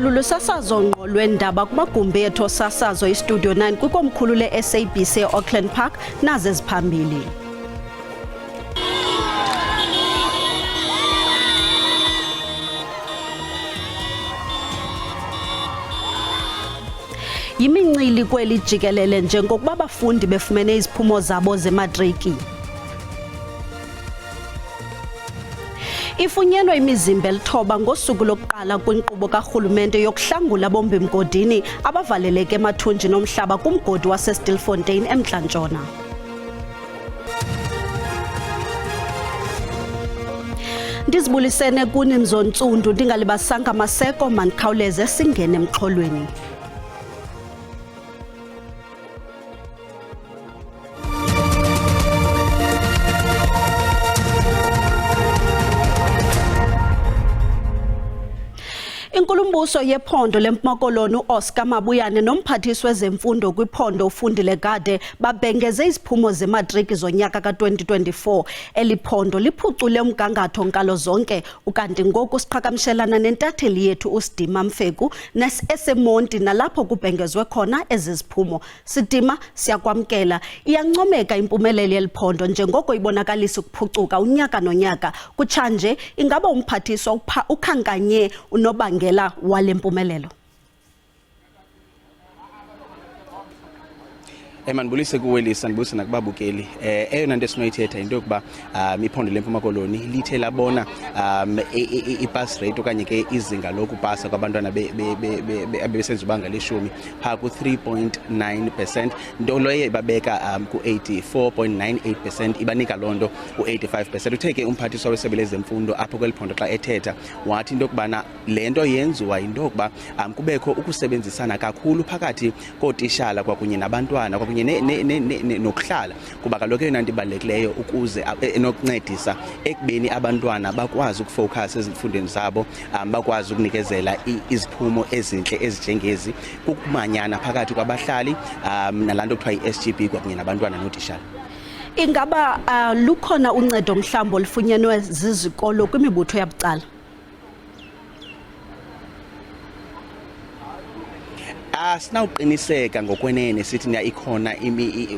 Olu lusasazo ngqo lweendaba kumagumbi ethu osasazo iStudio 9 kwikomkhulu le-SABC eAuckland Park nazo eziphambili. Yimincili kweli jikelele njengokuba abafundi befumene iziphumo zabo zematriki. Ifunyenwe imizimba elithoba ngosuku lokuqala kwinkqubo karhulumente yokuhlangula bombi mgodini abavaleleke emathunji nomhlaba kumgodi waseStilfontein eMntla Ntshona. Ndizibulisene kuni Mzontsundu ndingalibasanga Maseko mandikhawuleze singene emxholweni. Inkulumbuso yephondo leMpuma Koloni uOscar Mabuyane nomphathiswa wezemfundo kwiphondo uFundile Gade babhengeze iziphumo zematriki zonyaka ka-2024. Eliphondo liphucule umgangatho nkalo zonke ukanti ngoku siqhagamshelana nentatheli yethu uSidima Mfeku neSemonti nalapho kubhengezwe khona ezi ziphumo. Sidima, siyakwamkela. Iyancomeka impumelelo yeliphondo njengoko ibonakalisa ukuphucuka unyaka nonyaka. Kutshanje ingaba umphathiswa ukhankanye unobangela wale mpumelelo. Mandibulise kuwelisa ndibulise nakubabukeli. Eyona nto esinoyithetha into yokuba iphondo leMpuma Koloni lithe labona i-pass rate okanye ke izinga lokupasa kwabantwana abebesenza ibanga leshumi phaa ku-3.9%, nto leyo ibabeka ku-84.98%, ibanika loo nto u-85%. Uthe ke umphathiswa wesebe lezemfundo apho kweli phondo xa ethetha wathi into yokubana le nto yenziwa yinto yokuba kubekho ukusebenzisana kakhulu phakathi kootishala kwakunye nabantwana kunye nokuhlala, kuba kaloku eyona nto ibalulekileyo ukuze enokuncedisa ekubeni abantwana bakwazi ukufowukhasa ezifundweni zabo, bakwazi ukunikezela iziphumo ezintle ezinjengezi, kukumanyana phakathi kwabahlali nalaa nto kuthiwa yi-SGB kwakunye nabantwana nootishala. Ingaba lukhona uncedo mhlawumbi olufunyenwe zizikolo kwimibutho yabucala? Sinawuqiniseka ngokwenene sithi ikhona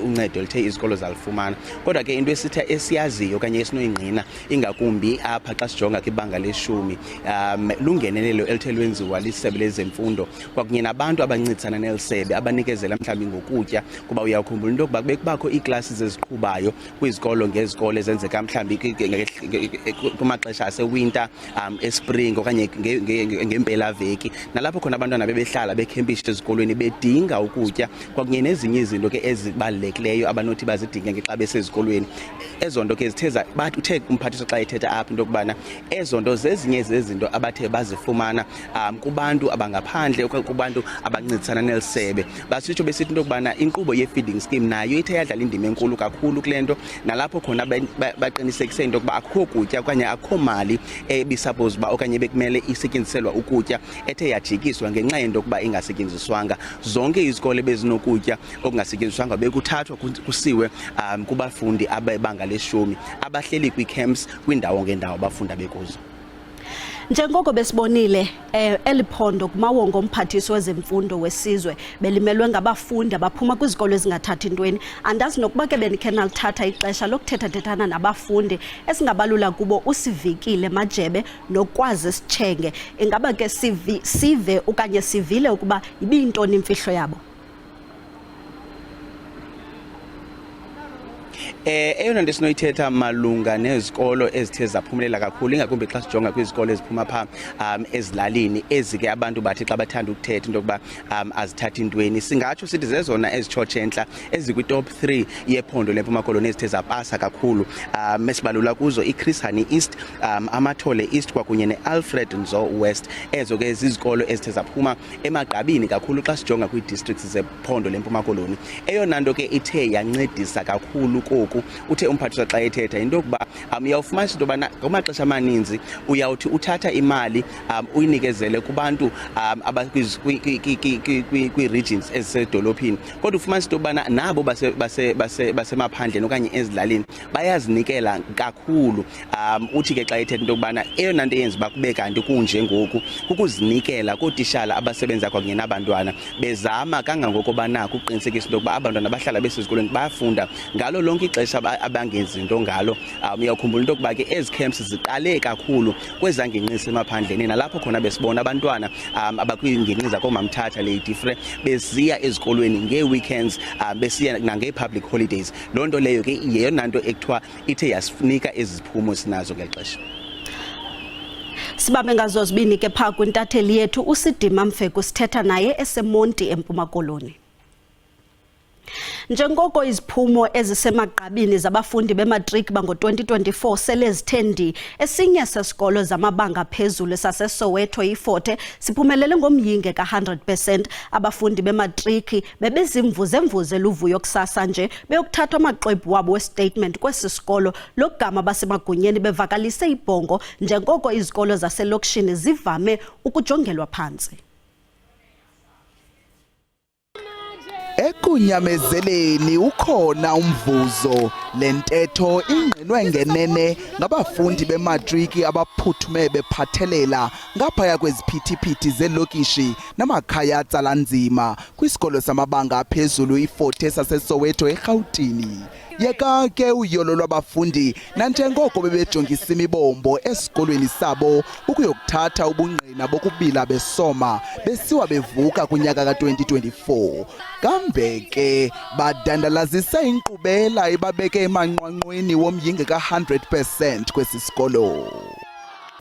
uncedo lithe izikolo zalifumana, kodwa ke into esiyaziyo okanye esinoyingqina ingakumbi apha xa sijonga kwibanga leshumi, lungenelelo elithe lwenziwa lisebe lezemfundo kwakunye nabantu abancedisana neli sebe abanikezela mhlawumbi ngokutya, kuba uyawukhumbula into yokuba bekubakho iiklasi eziqhubayo kwizikolo ngezikolo ezenzeka mhlawumbi kumaxesha asewinter, espring okanye ngempelaveki, nalapho khona abantwana bebehlala bekhempishe ezikolweni bedinga ukutya kwakunye nezinye izinto ke ezibalulekileyo abanothi bazidinge ngexa besezikolweni. Ezo nto ke bathi uthe umphathiswa xa ethetha apha into yokubana ezo nto zezinye zezinto abathe bazifumana kubantu abangaphandle okanye kubantu abancedisana neli sebe. Basitsho besithi into yokubana inkqubo ye-feeding scheme nayo ithe yadlala indima enkulu kakhulu kule nto, nalapho khona baqinisekise into yokuba akukho kutya okanye akukho mali ebisuppose uba okanye bekumele isetyenziselwa ukutya ethe yajikiswa ngenxa yento yokuba ingasetyenziswanga. Zonke izikole bezinokutya okungasetyenziswanga bekuthathwa kusiwe kubafundi abebanga leshumi abahleli kwii-camps kwindawo ngendawo abafunda bekuzo. Njengoko besibonile eliphondo kumawongo omphathiswa wezemfundo wesizwe belimelwe ngabafundi abaphuma kwizikolo ezingathathi ntweni. Andazi nokuba ke benikhe nalithatha ixesha lokuthethathethana nabafundi esingabalula kubo uSivikile Majebe nokwazi Sitshenge. Ingaba ke sive okanye sivile ukuba ibiyintoni imfihlo yabo? Eyona nto esinoyithetha malunga nezikolo ezithe zaphumelela kakhulu ingakumbi xa sijonga kwizikolo eziphuma phaa ezilalini ezi ke abantu bathi xa bathanda ukuthetha into yokuba azithathi ntweni, singatsho sithi zezona ezitshotshe entla ezikwitop 3 yephondo leMpuma Koloni ezithe zapasa kakhulu. Esibalula kuzo iChris Hani East, Amathole East kwakunye neAlfred Nzo West. Ezo ke zizikolo ezithe zaphuma emagqabini kakhulu xa sijonga kwii-districts zephondo leMpuma Koloni. Eyona nto ke ithe yancedisa kakhulu koku ngoku uthe umphathiswa xa ethetha into yokuba uyawufumanisa into yobana ngamaxesha amaninzi uyawuthi uthatha imali uyinikezele kubantu kwi-regions ezisedolophini kodwa ufumanisa into yobana nabo basemaphandleni okanye ezilalini bayazinikela kakhulu. Uthi ke xa ethetha into yokubana eyona nto eyenza uba kube kanti kunje ngoku kukuzinikela kootishala abasebenza kwakunye nabantwana bezama kangangoko banako ukuqinisekisa into yokuba abantwana bahlala besezikolweni bayafunda ngalo lonke ixesha abangenzi into ngalo. Uyawukhumbula into yokuba ke ezi camps ziqale kakhulu kwezangingqi emaphandleni nalapho khona besibona abantwana abakwingingqi zakoomamthatha Lady Frey besiya ezikolweni ngee-weekends besiya nangee-public holidays. Loo nto leyo ke yeyona nto ekuthiwa ithe yasinika ezi ziphumo sinazo ngeli xesha. Sibambe ngazo zibini ke phaa kwintatheli yethu uSidima Mfeku sithetha naye eseMonti eMpuma Koloni. Njengoko iziphumo ezisemagqabini zabafundi bematric bango-2024 sele zithendi, esinye sesikolo zamabanga phezulu saseSoweto iFort siphumelele ngomyinge ka-100%. Abafundi bematric bebezimvuze luvuyo kusasa nje beyokuthathwa amaxwebhu wabo westatement kwesi sikolo lokugama basemagunyeni bevakalise ibhongo njengoko izikolo zaselokishini zivame ukujongelwa phantsi. Ekunyamezeleni ukhona umvuzo, lentetho ingqinwe ngenene ngabafundi bematriki abaphuthume bephathelela ngaphaya kweziphithiphithi zelokishi namakhaya atsalanzima kwisikolo samabanga aphezulu iFort saseSoweto eRhawutini. Yeka ke uyolo lwabafundi nanjengoko bebejongisa imibombo esikolweni sabo ukuyokuthatha ubungqina bokubila besoma besiwa bevuka kunyaka ka-2024. Kambe ke badandalazisa inkqubela ebabeke emanqwanqweni womyinge ka-100% kwesi sikolo.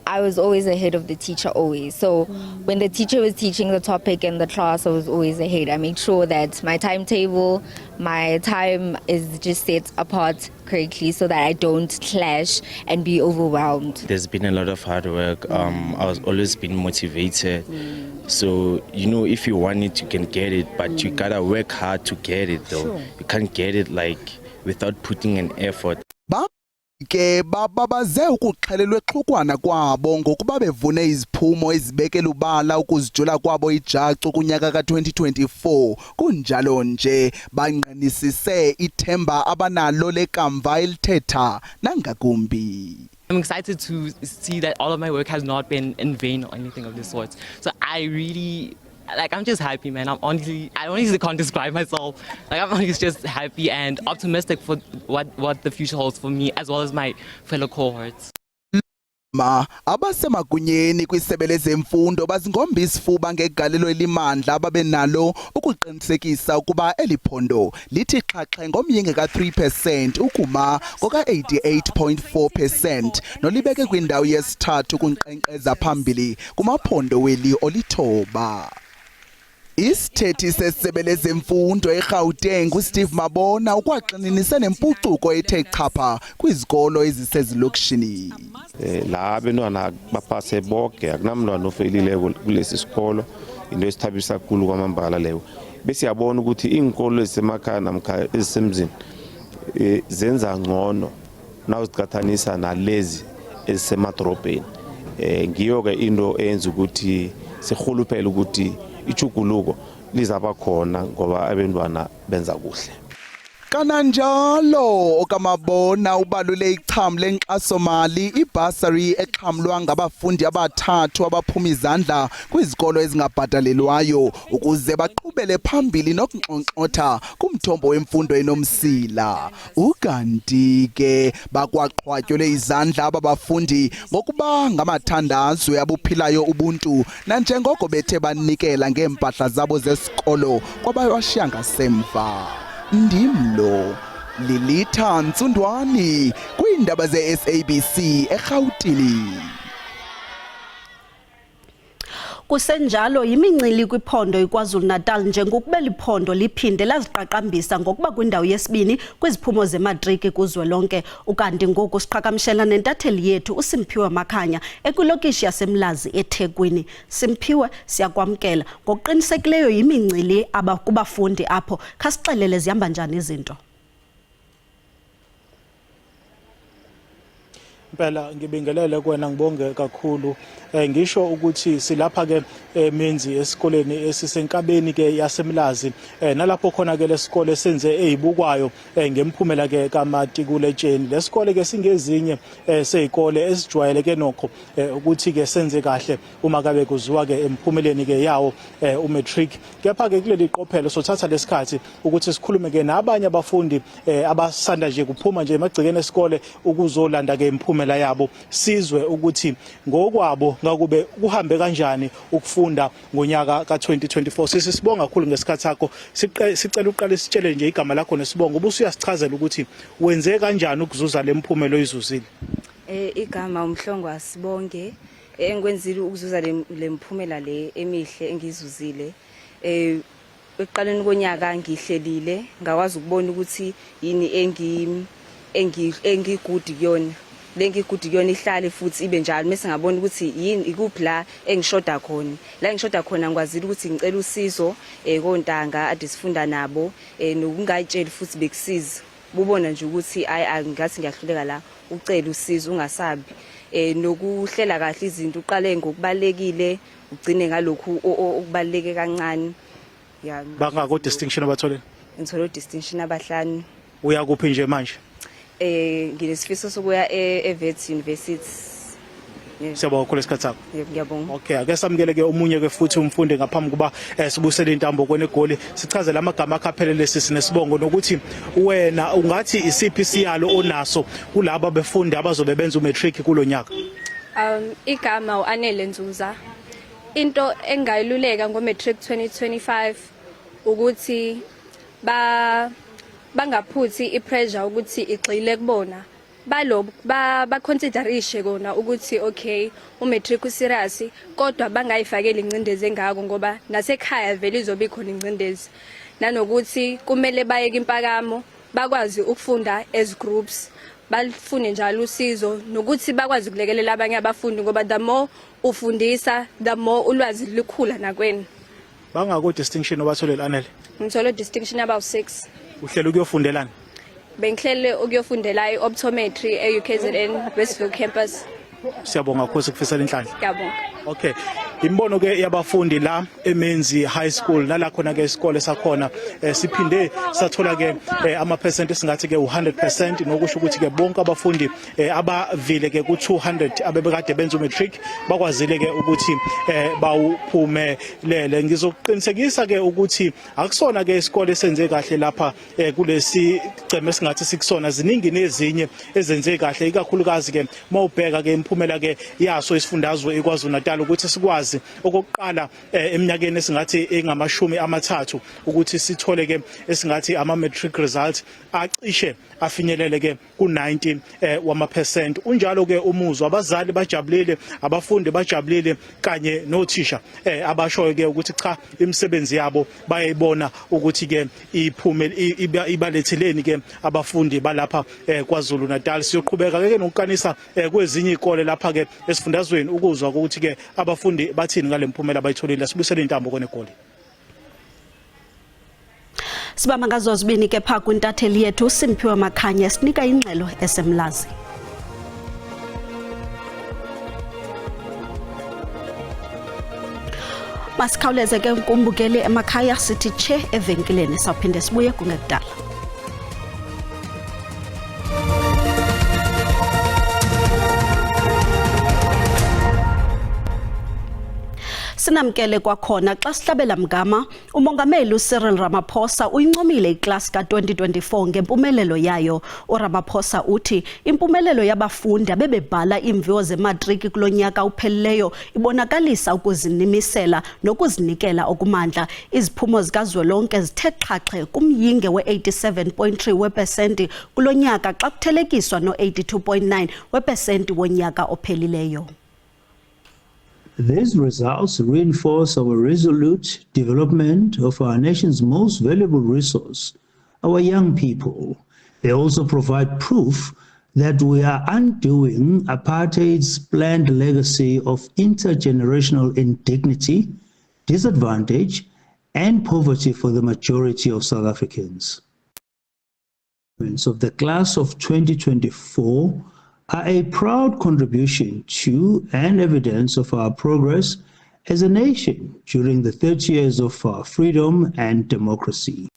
I was always ahead of the teacher, always. So when the teacher was teaching the topic in the class, I was always ahead. I made sure that my timetable, my time is just set apart correctly so that I don't clash and be overwhelmed. There's been a lot of hard work. I was always been motivated. So, you know, if you want it, you can get it, but you gotta work hard to get it though. Sure. You can't get it like without putting an effort. Ke babaze ukuxhelelwe xhukwana kwabo ngokuba bevune iziphumo ezibekela ubala ukuzijula kwabo ijacu kunyaka ka-2024. Kunjalo nje banqanisise ithemba abanalo lekamva elithetha nangakumbi. I'm excited to see that all of my work has not been in vain or anything of the sort. So I'm just happy, man. I honestly can't describe myself. I'm honestly just happy and optimistic for what the future holds for me as well as my fellow cohorts. Abasemagunyeni kwisebe lezemfundo bazingomba isifuba ngegalelo elimandla ababenalo ukuqinisekisa ukuba eliphondo lithi xhaxhe ngomyinge ka-3% ukuma koka-88.4% nolibeke kwindawo yesithathu kunkqenkqeza phambili kumaphondo weli olithoba. Isithethi sesebe lezemfundo eGauteng uSteve Mabona ukwaxinisa nempucuko ethe chapha kwizikolo ezisezilokishini. La abantwana baphase bonke akunamntwana ofelile kulesi sikolo into esithabisa kakhulu kwamambala leyo. Bese yabona ukuthi izinkolo ezisemakhaya namkha ezisemzini zenza ngcono nawuzicathanisa nalezi ezisemadrobheni. Ngiyo ke into eyenza ukuthi sihuluphele ukuthi ichuguluko lizaba khona ngoba abantwana benza kuhle. Kananjalo okamabona ubalule icham lenkxasomali ibasari exhamlwa ngabafundi abathathu abaphuma izandla kwizikolo ezingabhatalelwayo ukuze baqhubele phambili nokunxonxotha kumthombo wemfundo enomsila. Ukanti ke bakwaqhwatyole izandla ababafundi ngokuba ngamathandazwe abuphilayo ubuntu nanjengoko bethe banikela ngeempahla zabo zesikolo kwabashiya ngasemva. Ndimlo Lilitha Ntsundwani kwiindaba ze-SABC eRhawutini. Kusenjalo yimincili kwiphondo iKwaZulu-Natal njengokuba liphondo liphinde laziqaqambisa ngokuba kwindawo yesibini kwiziphumo zematriki kuzwelonke. Ukanti ngoku siqhagamshela nentatheli yethu uSimphiwe Makhanya ekwilokishi yaseMlazi eThekwini. Simphiwe, siyakwamkela. Ngokuqinisekileyo yimincili kubafundi apho. Khasixelele zihamba njani izinto? Impela ngibingelele kuwena ngibonge kakhulu. Ngisho ukuthi silapha ke Menzi esikoleni esisenkabeni ke yaseMlazi. Nalapho khona ke lesikole senze ezibukwayo ngemphumela ke kaMatikuletsheni. Lesikole ke singezinye sezikole esijwayeleke nokho ukuthi ke senze kahle uma kabe kuziwa ke emphumeleni ke yawo umatric. Kepha ke kuleli qophelo sothatha lesikhathi ukuthi sikhulume ke nabanye abafundi abasanda nje kuphuma nje emagcekeni esikole ukuzolanda ke imphumela yabo, sizwe ukuthi ngokwabo ngakube kuhambe kanjani ukufunda ngonyaka ka2024. Sisibonga kakhulu ngesikhathi sakho. Sicela uqale sitshele nje igama lakho nesibongo ubusu uyasichazela ukuthi wenze kanjani ukuzuza lemphumelo oyizuzile. Igama uMhlongwa Sibonge. Engikwenzile ukuzuza lemphumela le emihle engizuzile. Eqaleni konyaka ngihlelile ngakwazi ukubona ukuthi yini engigood kuyona. Lengigood kuyona ihlale futhi ibe njalo mase ngabona ukuthi yini ikuphi la engishoda khona. La engishoda khona ngikwazile ukuthi ngicela usizo kontanga ade sifunda nabo nokungayitsheli futhi bekusiza. Bubona nje ukuthi ngathi ngiyahluleka la ucela usizo ungasabi. Nokuhlela kahle izinto uqale ngokubalekile ugcine ngalokhu okubaleke kancane. Yeah. Bangako distinction abathole? Ngithole distinction abahlanu. Uya kuphi nje manje? Nginesifiso sokuya eVets University. Siyabonga kakhulu isikhathi sakho. Ngiyabonga. Okay, ake samukele ke omunye ke futhi umfundi ngaphambi kuba sibusele intambo kone egoli. Sichazela amagama akaphelele sinesibongo nokuthi wena ungathi isiphi isiyalo onaso kulabo befundi abazobe benza umatric kulonyaka. Igama uAnele Nzuza. Into engayiluleka ngomatric 2025 ukuthi bangaphuthi ipressure ukuthi igxile kubona. Ba considerishe kona ukuthi okay umatric userious kodwa bangayifakeli incindezi engako ngoba nasekhaya vele izobe ikhona incindezi. Nanokuthi kumele bayeke impakamo bakwazi ukufunda as groups. Balifune njalo usizo nokuthi bakwazi ukulekelela abanye abafundi ngoba the more ufundisa the more ulwazi likhula nakweni. Bangako distinction obatholela Anele? Ngithole distinction about 6. Uhlela ukuyofundelana? Bengihlele ukuyofundela ioptometry eUKZN Westville campus. Siyabonga kakhulu sikufisela inhlanhla. Ngiyabonga. Okay. Imbono ke yabafundi la eMenzi High School nala khona ke isikole sakhona siphinde sathola ke ama percent esingathi ke 100% nokusho ukuthi ke bonke abafundi abavile ke ku200 abebekade benza umatric bakwazile ke ukuthi bawuphumelele. Ngizokuqinisekisa ke ukuthi akusona ke isikole senze kahle lapha kulesi ceme singathi sikusona ziningi nezinye ezenze kahle ikakhulukazi ke mawubheka ke imphumela ke yaso isifundazwe eKwaZulu Natal ukuthi sikwazi okokuqala eminyakeni esingathi engamashumi amathathu ukuthi sithole ke esingathi ama matric results acishe afinyelele ke ku90 wama% unjalo ke umuzwa abazali bajabulile abafundi bajabulile kanye nothisha abashoyo ke ukuthi cha imisebenzi yabo bayayibona ukuthi ke ibaletheleni ke abafundi balapha kwaZulu Natal. Siyoqhubeka ke nokukanisa kwezinye izikole lapha ke esifundazweni ukuzwa ukuthi ke abafundi bathini ngalemphumela bayitholile. Sibusele intambo kone egoli. Sibamba ngazo zibini ke pha kwintatheli yethu Simphiwe Makhanya sinika ingxelo eseMlazi. Masikhawuleze ke ukumbukeli emakhaya sithi che evenkileni saphinde sibuye kungekudala. Sinamkele kwakhona xa sihlabela mgama umongameli uCyril Ramaphosa uyincomile iklasi ka2024 ngempumelelo yayo. uRamaphosa uthi impumelelo yabafundi abebebhala iimviwo zematriki kulonyaka uphelileyo ibonakalisa ukuzinimisela nokuzinikela okumandla. Iziphumo zikazwelonke zithe xhaxhe kumyinge we87.3 wepesenti kulonyaka xa kuthelekiswa no82.9 wepesenti wonyaka ophelileyo. These results reinforce our resolute development of our nation's most valuable resource, our young people. They also provide proof that we are undoing apartheid's planned legacy of intergenerational indignity, disadvantage, and poverty for the majority of South Africans. Of the class of 2024 are a proud contribution to and evidence of our progress as a nation during the 30 years of our freedom and democracy.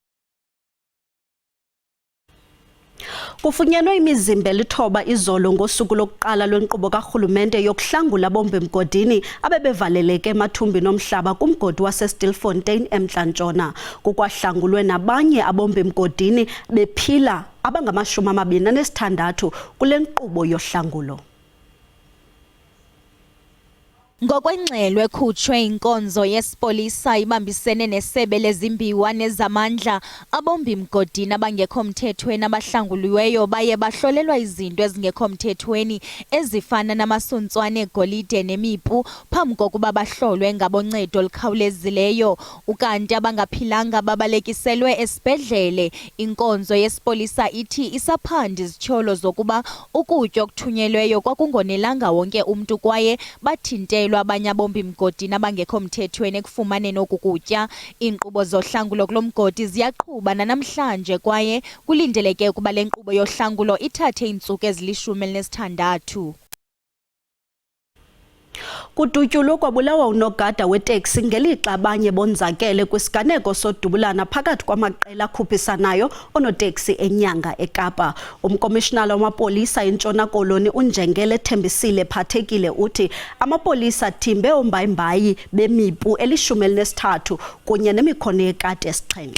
Kufunyanwe imizimba elithoba izolo ngosuku lokuqala lwenkqubo karhulumente yokuhlangula abombi mgodini abebevaleleke emathumbini omhlaba kumgodi waseStilfontein eMntla-Ntshona. Kukwahlangulwe nabanye abombi mgodini bephila abangama-26 kule nkqubo yohlangulo. Ngokwengxelo ekhutshwe inkonzo yesipolisa ibambisene nesebe lezimbiwa nezamandla, abombi mgodini abangekho mthethweni abahlanguliweyo baye bahlolelwa izinto ezingekho mthethweni ezifana namasuntswane egolide nemipu phambi kokuba bahlolwe ngaboncedo olukhawulezileyo, ukanti abangaphilanga babalekiselwe esibhedlele. Inkonzo yesipolisa ithi isaphanda izithyolo zokuba ukutya okuthunyelweyo kwakungonelanga wonke umntu kwaye bathinte abanye abombi mgodini abangekho mthethweni ekufumaneni oku kutya. Iinkqubo zohlangulo kulo mgodi ziyaqhuba nanamhlanje kwaye kulindeleke ukuba le nkqubo yohlangulo ithathe iintsuku ezili-16. Kudutyulwa kwabulawa unogada weteksi ngelixa abanye bonzakele kwisiganeko sodubulana phakathi kwamaqela akhuphisanayo oonoteksi eNyanga eKapa. Umkomishinala wamapolisa eNtshona Koloni uNjengele Thembisile Phathekile uthi amapolisa athimbe oombayimbayi bemipu 13 kunye nemikhono yekati 7.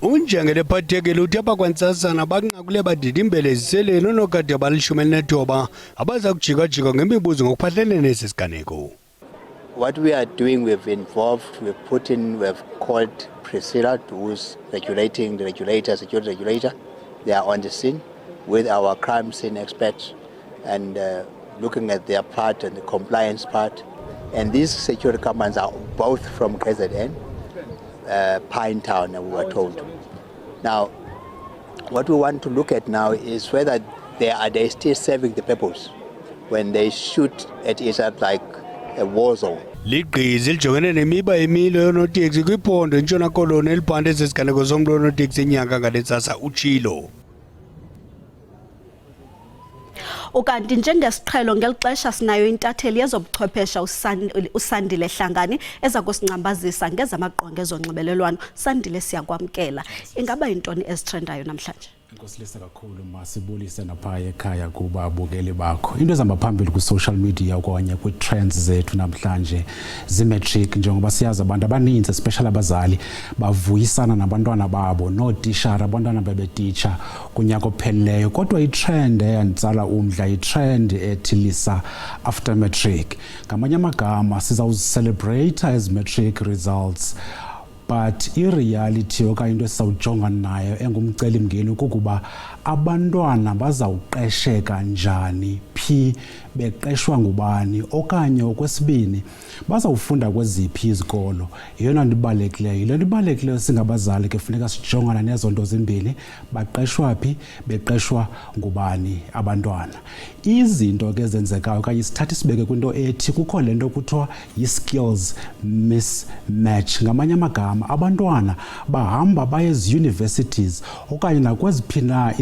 Unjengele Phathekile uthi abakwantsasana bakunqakule badidimbele eziseleni oonogada abali-19 abaza kujika-jika ngemibuzo ngokuphathelene nesi siganeko. What we are doing, we've called Priscilla, who's regulating the regulator, security regulator. They are on the scene with our crime scene experts and looking at their part and the compliance part. And these security commands are both from KZN, Pine Town, we were told. Now, what we want to look at now is whether they still serving the purpose when they shoot at each other like a war zone. Ligqizi lijongene nemiba emilo yoonoteksi kwiphondo eNtshona Koloni eliphanda esesiganeko somntu oonoteksi eNyanga ngale ntsasa utshilo. Ukanti njengesiqhelo ngelixesha sinayo intatheli yezobuchwephesha uSandile Hlangani eza kusincambazisa ngezamaqonga ezonxibelelwano. Sandile, siyakwamkela. Ingaba yintoni ezitrendayo namhlanje? Inkosi kakhulu, masibulise napha ekhaya kuba abukeli bakho. Into ezihamba phambili ku-social media okanye kwi-trends zethu namhlanje zimetric, njengoba siyazi abantu abaninzi especially abazali bavuyisana nabantwana babo nootishara abantwana bebetitsha kunyaka ophelileyo. Kodwa i-trend eyanditsala umdla i-trend ethi lisa after matric. Ngamanye amagama sizawuzicelebrate ezi matric results, but i-reality okanye into esizawujongana nayo engumcelimngeni kukuba abantwana bazawuqesheka njani, phi beqeshwa ngubani, okanye okwesibini bazawufunda kweziphi izikolo. Yeyona nto ibalulekileyo. Le nto ibalulekileyo singabazali ke funeka sijongana nezo nto zimbini, baqeshwa phi, beqeshwa ngubani abantwana. Izinto ke ezenzekayo okanye sithathe sibeke kwinto ethi kukho le nto kuthiwa yi-skills mismatch. Ngamanye amagama abantwana bahamba baye ezi-universities okanye nakweziphi na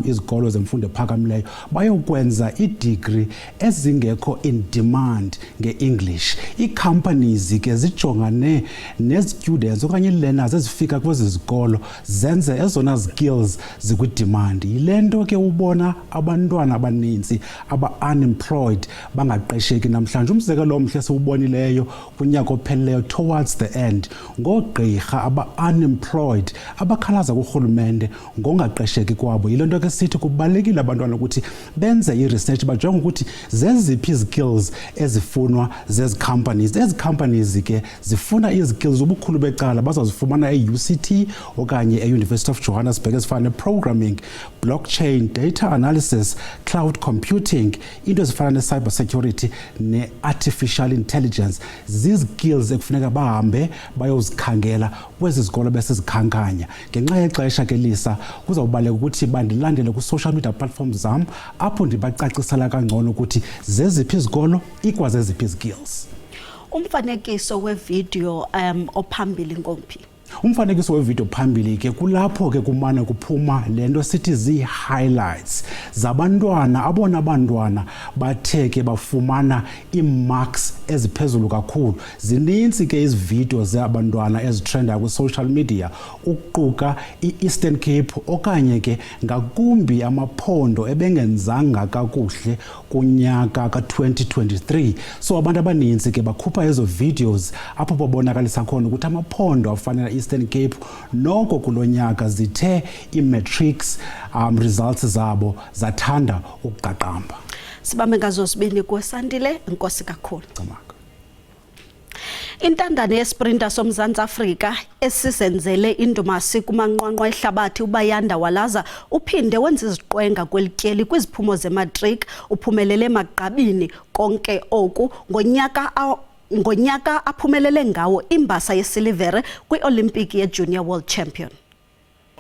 izikolo zemfundo ephakamileyo bayokwenza ii-degree ezingekho in demand nge-English. Ii-companies ke zijongane ne-students okanye ii-learners ezifika kwezi zikolo zenze ezona skills zikwi-demand. Yile nto ke ubona abantwana abaninzi aba-unemployed bangaqesheki namhlanje. Umzekelo omhle siwubonileyo kunyaka ophelileyo towards the end, ngoogqirha aba-unemployed abakhalaza kurhulumente ngongaqesheki kwabo. Yile nto ke sithi kubalulekile abantwana ukuthi benze i-research, bajonge ukuthi zeziphi izikills ezifunwa zezi companies. Ezi companies ke zifuna izikills ubukhulu becala bazazifumana e-UCT okanye e-University of Johannesburg ezifana ne-programming, blockchain, data analysis, cloud computing, into ezifana ne-cyber security ne-artificial intelligence. Zizikills ekufuneka bahambe bayozikhangela kwezi zikolo besizikhankanya. Ngenxa yexesha ke Lisa kuzawubaleka ukuthi bandilandele ku-social media platforms zam apho ndibacacisela kangcono ukuthi zeziphi izikolo ikwazeziphi izikills. Umfanekiso wevideo ophambili ngophi? Umfanekiso wevideo phambili ke kulapho ke kumane kuphuma lento sithi zi-highlights zabantwana abona bantwana bathe ke bafumana imarks eziphezulu kakhulu. Zininzi ke izivideo zabantwana ezitrendayo kwi-social media ukuquka i-Eastern Cape okanye ke ngakumbi amaphondo ebengenzanga kakuhle kunyaka ka-2023. So abantu abaninzi ke bakhupha ezo videos apho babonakalisa khona ukuthi amaphondo afanele Eastern Cape noko kulonyaka zithe i-matrix results zabo zathanda ukuqaqamba. Sibambe ngazo sibini kuSandile, inkosi kakhulu. Intandane yesprinter soMzantsi Afrika esisenzele indumasi kumanqwanqwa ehlabathi uBayanda Walaza uphinde wenza iziqwenga kwelityeli kwiziphumo zematric uphumelele magqabini konke oku ngonyaka aphumelele ngawo imbasa yesilivere kwi-Olimpiki ye-Junior World Champion.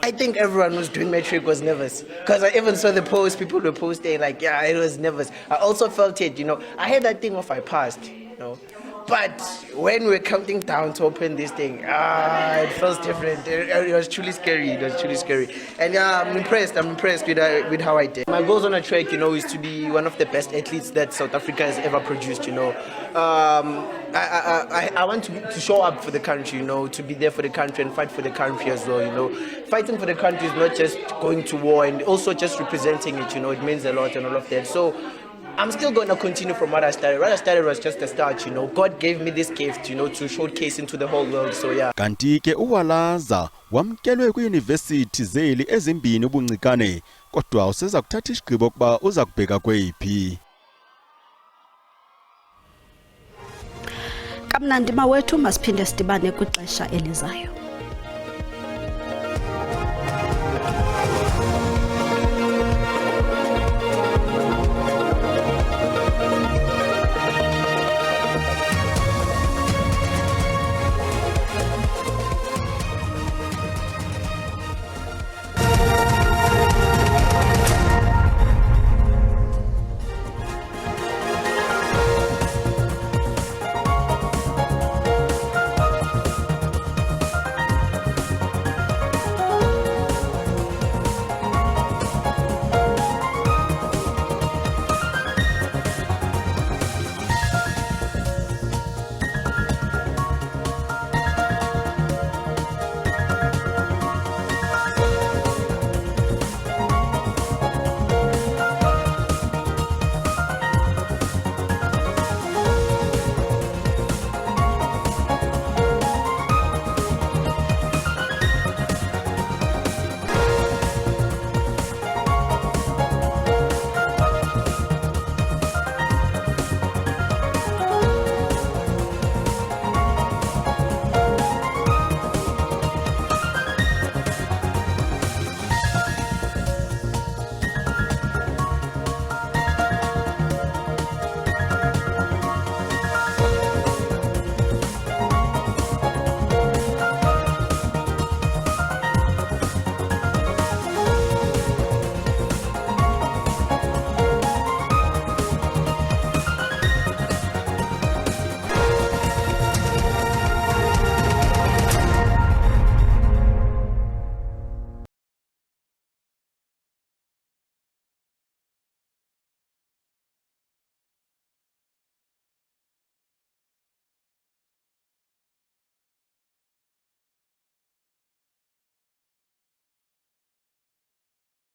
I think everyone who's doing matric was nervous because I even saw the post people were posting like, yeah, it was nervous. I also felt it, I had that thing of I passed, But when we're counting down to open this thing, it feels different. It was truly scary. And yeah, I'm impressed with how I did. My goals on a track, is to be one of the best athletes that South Africa has ever produced, I want to show up for the country, to be there for the country and fight for the country as well, Fighting for the country is not just going to war and also just representing it, it means a lot and all of that. So I'm still going to continue from what I started. What I started was just a start, God gave me this gift, to showcase into the whole world, so yeah. Kanti ke uWalaza wamkelwe kwiuniversity zeli ezimbini ubuncikane kodwa useza kuthatha isigqibo kuba uza kubheka kweyiphi. Kamnandi mawethu masiphinde sidibane kwixesha elizayo.